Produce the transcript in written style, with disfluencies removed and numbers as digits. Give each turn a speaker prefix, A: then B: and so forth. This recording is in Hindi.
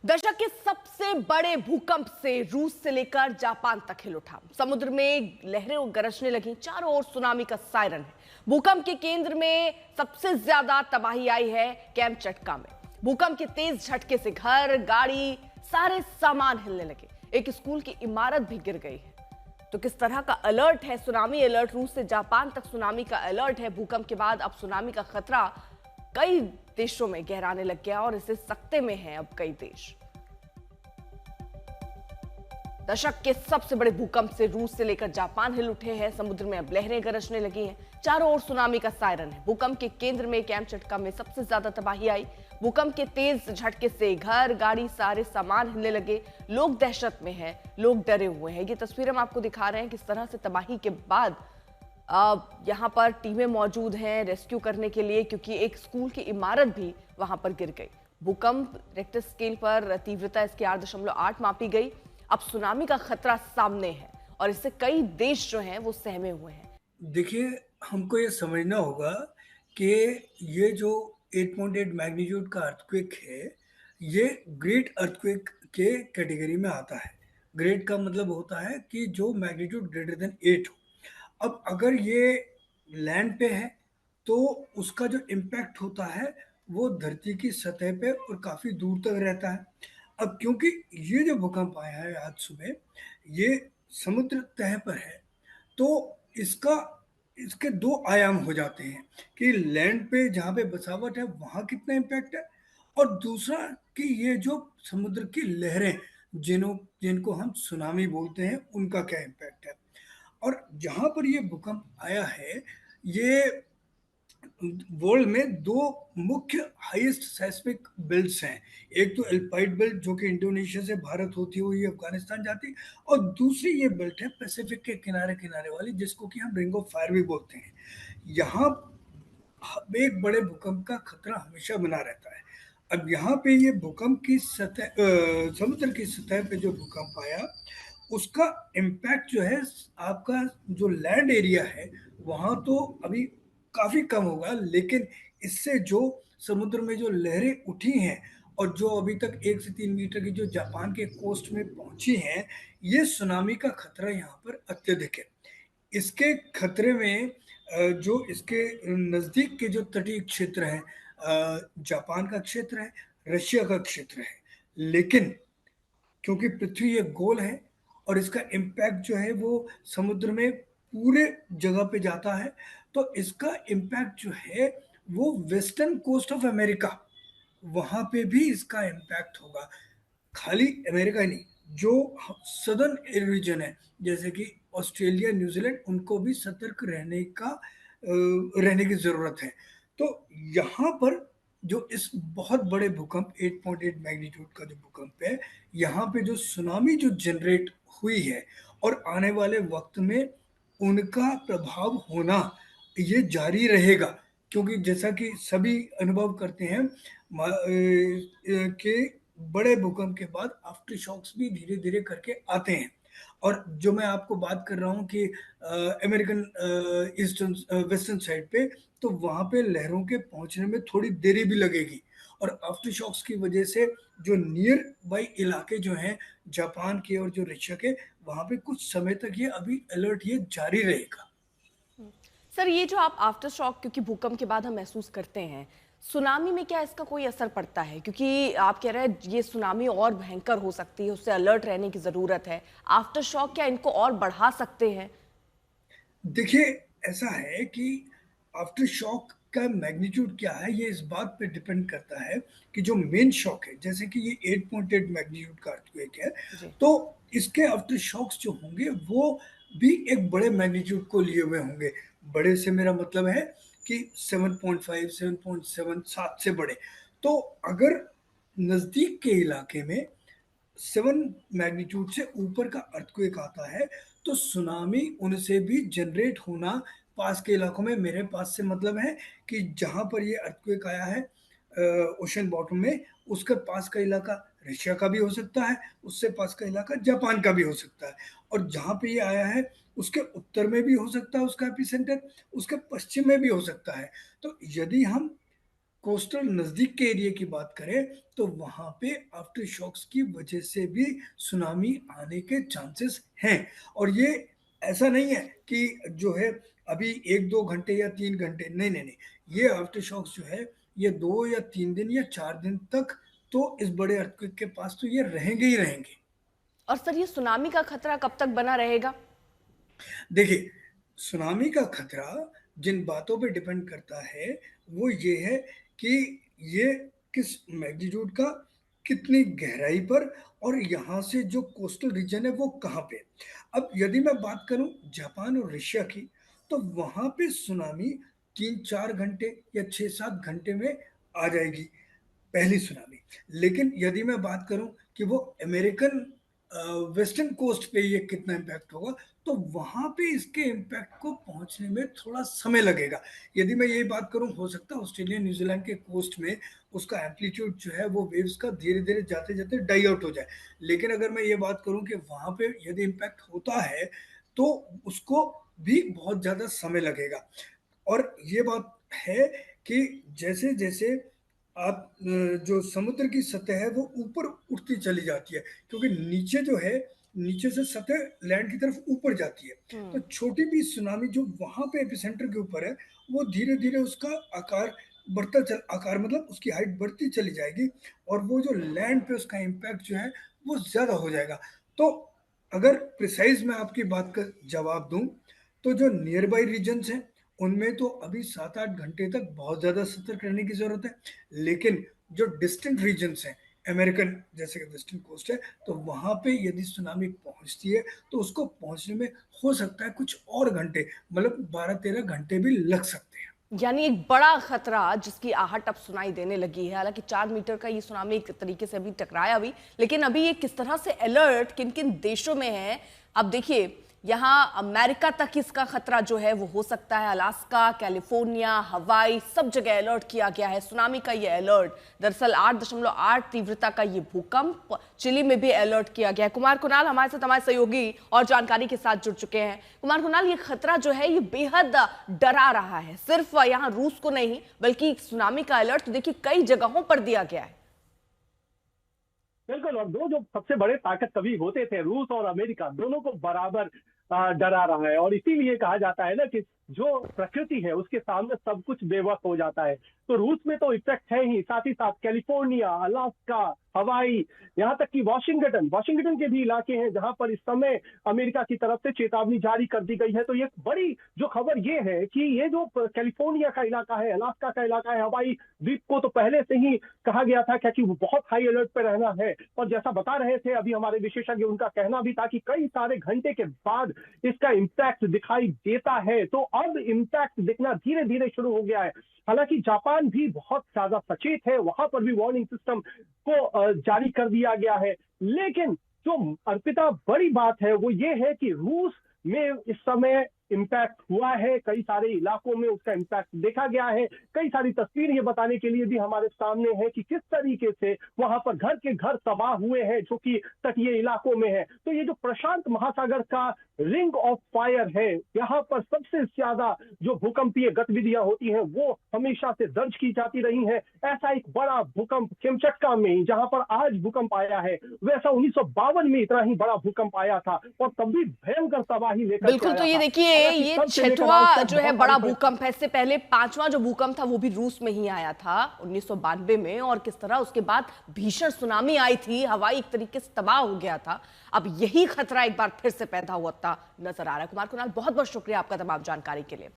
A: दशक के सबसे बड़े भूकंप से रूस से लेकर जापान तक हिल उठा। समुद्र में लहरें गरजने लगी, चारों ओर सुनामी का सायरन है। भूकंप के केंद्र में सबसे ज्यादा तबाही आई है कैमचटका में। भूकंप के तेज झटके से घर, गाड़ी, सारे सामान हिलने लगे। एक स्कूल की इमारत भी गिर गई है। तो किस तरह का अलर्ट है? Tsunami alert. रूस से जापान तक सुनामी का अलर्ट है। भूकंप के बाद अब सुनामी का खतरा कई देशों में गहराने लग गया और इससे सकते में हैं अब कई देश। दशक के सबसे बड़े भूकंप से रूस से लेकर जापान हिल उठे हैं। समुद्र में अब लहरें गरजने लगी हैं। चारों ओर सुनामी का सायरन है। भूकंप के केंद्र में कैमचटका में सबसे ज्यादा तबाही आई। भूकंप के तेज झटके से घर, गाड़ी, सारे सामान हिलने लगे। लोग दहशत में हैं, लोग डरे हुए हैं। ये तस्वीर हम आपको दिखा रहे हैं किस तरह से तबाही के बाद यहाँ पर टीमें मौजूद हैं रेस्क्यू करने के लिए, क्योंकि एक स्कूल की इमारत भी वहां पर गिर गई। भूकंप रिक्टर स्केल पर तीव्रता इसकी 8.8 मापी गई। अब सुनामी का खतरा सामने है और इससे कई देश जो हैं वो सहमे हुए हैं।
B: देखिए, हमको ये समझना होगा कि ये जो 8.8 मैग्नीट्यूड का अर्थक्वेक है, ये ग्रेट अर्थक्वेक के कैटेगरी में आता है। ग्रेट का मतलब होता है कि जो मैग्नीट्यूड ग्रेटर देन 8 हो। अब अगर ये लैंड पे है, तो उसका जो इम्पैक्ट होता है, वो धरती की सतह पे और काफ़ी दूर तक रहता है। अब क्योंकि ये जो भूकंप आया है आज सुबह, ये समुद्र तह पर है, तो इसका इसके 2 आयाम हो जाते हैं कि लैंड पे जहाँ पे बसावट है, वहाँ कितना इम्पैक्ट है और दूसरा कि ये जो समुद्र की लहरें जिनको हम सुनामी बोलते हैं, उनका क्या इम्पैक्ट है। और जहाँ पर ये भूकंप आया है, ये वर्ल्ड में 2 मुख्य हाईएस्ट सेस्मिक बेल्ट्स हैं। एक तो एल्पाइड बेल्ट जो कि इंडोनेशिया से भारत होती हुई अफ़गानिस्तान जाती है और दूसरी ये बेल्ट है पैसिफिक के किनारे-किनारे वाली जिसको कि हम रिंग ऑफ फायर भी बोलते हैं। यहाँ एक बड़े भूकंप का खतरा हमेशा बना रहता है। अब यहाँ पे ये भूकंप की समुद्र की सतह पे जो भूकंप आया, उसका इम्पैक्ट जो है आपका जो लैंड एरिया है, वहाँ तो अभी काफ़ी कम होगा, लेकिन इससे जो समुद्र में जो लहरें उठी हैं और जो अभी तक 1 से 3 मीटर की जो जापान के कोस्ट में पहुँची हैं, ये सुनामी का खतरा यहाँ पर अत्यधिक है। इसके खतरे में जो इसके नज़दीक के जो तटीय क्षेत्र हैं, जापान का क्षेत्र है, रशिया का क्षेत्र है। लेकिन क्योंकि पृथ्वी एक गोल है और इसका इम्पैक्ट जो है वो समुद्र में पूरे जगह पे जाता है, तो इसका इम्पैक्ट जो है वो वेस्टर्न कोस्ट ऑफ अमेरिका, वहाँ पे भी इसका इम्पैक्ट होगा। खाली अमेरिका ही नहीं, जो सदर्न रीजन है, जैसे कि ऑस्ट्रेलिया, न्यूज़ीलैंड, उनको भी सतर्क रहने की ज़रूरत है। तो यहाँ पर जो इस बहुत बड़े भूकंप 8.8 मैग्नीट्यूड का जो भूकंप है, यहाँ पे जो सुनामी जो जनरेट हुई है और आने वाले वक़्त में उनका प्रभाव होना, ये जारी रहेगा। क्योंकि जैसा कि सभी अनुभव करते हैं कि बड़े भूकंप के बाद आफ्टर शॉक्स भी धीरे-धीरे करके आते हैं। और जो मैं आपको बात कर रहा हूँ कि अमेरिकन वेस्टर्न साइड पे, तो वहाँ पे लहरों के पहुँचने में थोड़ी देरी भी लगेगी और आफ्टर शॉक्स की वजह से जो नियर बाय इलाके जो हैं, जापान के और जो रशिया के, वहाँ पे कुछ समय तक ये अभी अलर्ट ये जारी रहेगा।
A: सर, ये जो आप आफ्टर शॉक क्योंकि भूकंप के बाद हम महसूस करते हैं, सुनामी में क्या इसका कोई असर पड़ता है? क्योंकि आप कह रहे हैं ये सुनामी और भयंकर हो सकती है, उससे अलर्ट रहने की ज़रूरत है। आफ्टर शॉक क्या इनको और बढ़ा सकते हैं?
B: देखिए, ऐसा है कि आफ्टर शॉक का मैग्नीट्यूड क्या है, ये इस बात पे डिपेंड करता है कि जो मेन शॉक है, जैसे कि ये 8.8 मैग्नीट्यूड का अर्थक्वेक है,
A: जी।
B: तो इसके आफ्टर शॉक्स जो होंगे, वो भी एक बड़े मैग्नीट्यूड को लिए हुए होंगे। बड़े से मेरा मतलब है कि 7.5, 7.7, 7 से बड़े। तो अगर नज़दीक के इलाके में 7 मैग्नीट्यूड से ऊपर का अर्थक्वेक आता है, तो सुनामी उनसे भी जनरेट होना पास के इलाकों में, मेरे पास से मतलब है कि जहाँ पर ये अर्थक्वेक आया है ओशन बॉटम में, उसके पास का इलाका रशिया का भी हो सकता है, उससे पास का इलाका जापान का भी हो सकता है और जहाँ पे ये आया है, उसके उत्तर में भी हो सकता है उसका एपिसेंटर, उसके पश्चिम में भी हो सकता है। तो यदि हम कोस्टल नज़दीक के एरिया की बात करें, तो वहाँ पे आफ्टर शॉक्स की वजह से भी सुनामी आने के चांसेस हैं। और ये ऐसा नहीं है कि जो है अभी 1-2 घंटे या 3 घंटे, नहीं, नहीं, नहीं। ये आफ्टर शॉक्स जो है, ये 2 या 3 दिन या 4 दिन तक तो इस बड़े अर्थक्वेक के पास तो ये रहेंगे ही रहेंगे।
A: और सर, ये सुनामी का खतरा कब तक बना रहेगा?
B: देखिए, सुनामी का खतरा जिन बातों पे डिपेंड करता है, वो ये है कि ये किस मैग्नीट्यूड का, कितनी गहराई पर, और यहाँ से जो कोस्टल रीजन है वो कहाँ पे। अब यदि मैं बात करूँ जापान और रशिया की, तो वहाँ पे सुनामी 3-4 घंटे या 6-7 घंटे में आ जाएगी, पहली सुनामी। लेकिन यदि मैं बात करूं कि वो अमेरिकन वेस्टर्न कोस्ट पे ये कितना इम्पैक्ट होगा, तो वहां पे इसके इम्पैक्ट को पहुंचने में थोड़ा समय लगेगा। यदि मैं ये बात करूं, हो सकता है ऑस्ट्रेलिया न्यूजीलैंड के कोस्ट में उसका एम्पलीट्यूड जो है वो वेव्स का धीरे धीरे जाते जाते डाई आउट हो जाए। लेकिन अगर मैं ये बात करूं कि वहां पे यदि इम्पैक्ट होता है, तो उसको भी बहुत ज्यादा समय लगेगा। और ये बात है कि जैसे जैसे आप जो समुद्र की सतह है वो ऊपर उठती चली जाती है, क्योंकि नीचे जो है, नीचे से सतह लैंड की तरफ ऊपर जाती है। तो
A: हम्म।
B: छोटी भी सुनामी जो वहां पे एपिसेंटर के ऊपर है, वो धीरे धीरे उसका आकार बढ़ता चल, आकार मतलब उसकी हाइट बढ़ती चली जाएगी, और वो जो लैंड पे उसका इम्पैक्ट जो है वो ज्यादा हो जाएगा। तो अगर प्रिसाइज मैं आपकी बात का जवाब दूं, तो जो नियर बाई रीजन्स हैं, उनमें तो अभी 7-8 घंटे तक बहुत ज़्यादा सतर्क रहने की ज़रूरत है। लेकिन जो डिस्टेंट रीजन्स हैं, अमेरिकन जैसे कि वेस्टर्न कोस्ट है, तो वहाँ पे यदि सुनामी पहुँचती है, तो उसको पहुँचने में हो सकता है कुछ और घंटे, मतलब 12-13 घंटे भी लग सकते हैं।
A: यानी एक बड़ा खतरा जिसकी आहट अब सुनाई देने लगी है। हालांकि 4 मीटर का ये सुनामी एक तरीके से अभी टकराया भी, लेकिन अभी ये किस तरह से अलर्ट किन किन देशों में है। अब देखिए, यहाँ अमेरिका तक इसका खतरा जो है वो हो सकता है। अलास्का, कैलिफोर्निया, हवाई, सब जगह अलर्ट किया गया है सुनामी का। ये अलर्ट दरअसल 8.8 तीव्रता का ये भूकंप चिली में भी अलर्ट किया गया है। कुमार कुणाल हमारे साथ, हमारे सहयोगी और जानकारी के साथ जुड़ चुके हैं। कुमार कुणाल, ये खतरा जो है ये बेहद डरा रहा है, सिर्फ यहाँ रूस को नहीं बल्कि सुनामी का अलर्ट तो देखिए कई जगहों पर दिया गया है।
C: बिल्कुल। और दो जो सबसे बड़े ताकत कभी होते थे, रूस और अमेरिका, दोनों को बराबर डरा रहा है। और इसीलिए कहा जाता है ना कि जो प्रकृति है उसके सामने सब कुछ बेवक हो जाता है। तो रूस में तो इफेक्ट है ही, साथ ही साथ कैलिफोर्निया, अलास्का, हवाई, यहाँ तक कि वाशिंगटन वाशिंगटन के भी इलाके हैं जहां पर इस समय अमेरिका की तरफ से चेतावनी जारी कर दी गई है। तो ये बड़ी जो खबर ये है कि ये जो कैलिफोर्निया का इलाका है, अलास्का का इलाका है, हवाई द्वीप को तो पहले से ही कहा गया था कि वो बहुत हाई अलर्ट पर रहना है। और जैसा बता रहे थे अभी हमारे विशेषज्ञ, उनका कहना भी था कि कई सारे घंटे के बाद इसका इम्पैक्ट दिखाई देता है। तो अब इम्पैक्ट दिखना धीरे धीरे शुरू हो गया है। हालांकि जापान भी बहुत ज्यादा सचेत है, वहां पर भी वार्निंग सिस्टम को जारी कर दिया गया है। लेकिन जो अर्पिता बड़ी बात है वो ये है कि रूस में इस समय इम्पैक्ट हुआ है, कई सारे इलाकों में उसका इम्पैक्ट देखा गया है। कई सारी तस्वीर ये बताने के लिए भी हमारे सामने है कि किस तरीके से वहां पर घर के घर तबाह हुए हैं जो कि तटीय इलाकों में है। तो ये जो प्रशांत महासागर का रिंग ऑफ फायर है, यहाँ पर सबसे ज्यादा जो भूकंपीय गतिविधियां होती हैं वो हमेशा से दर्ज की जाती रही है। ऐसा एक बड़ा भूकंप केमचटका में, जहां पर आज भूकंप आया है, वैसा 1952 में इतना ही बड़ा भूकंप आया था और तब भी भयंकर तबाही लेकर
A: बिल्कुल। तो ये देखिए, ये छठवां जो है बड़ा भूकंप है। इससे पहले पांचवां जो भूकंप था वो भी रूस में ही आया था 1992 में, और किस तरह उसके बाद भीषण सुनामी आई थी, हवाई एक तरीके से तबाह हो गया था। अब यही खतरा एक बार फिर से पैदा हुआ नजर आ रहा है। कुमार कुणाल, बहुत बहुत शुक्रिया आपका तमाम जानकारी के लिए।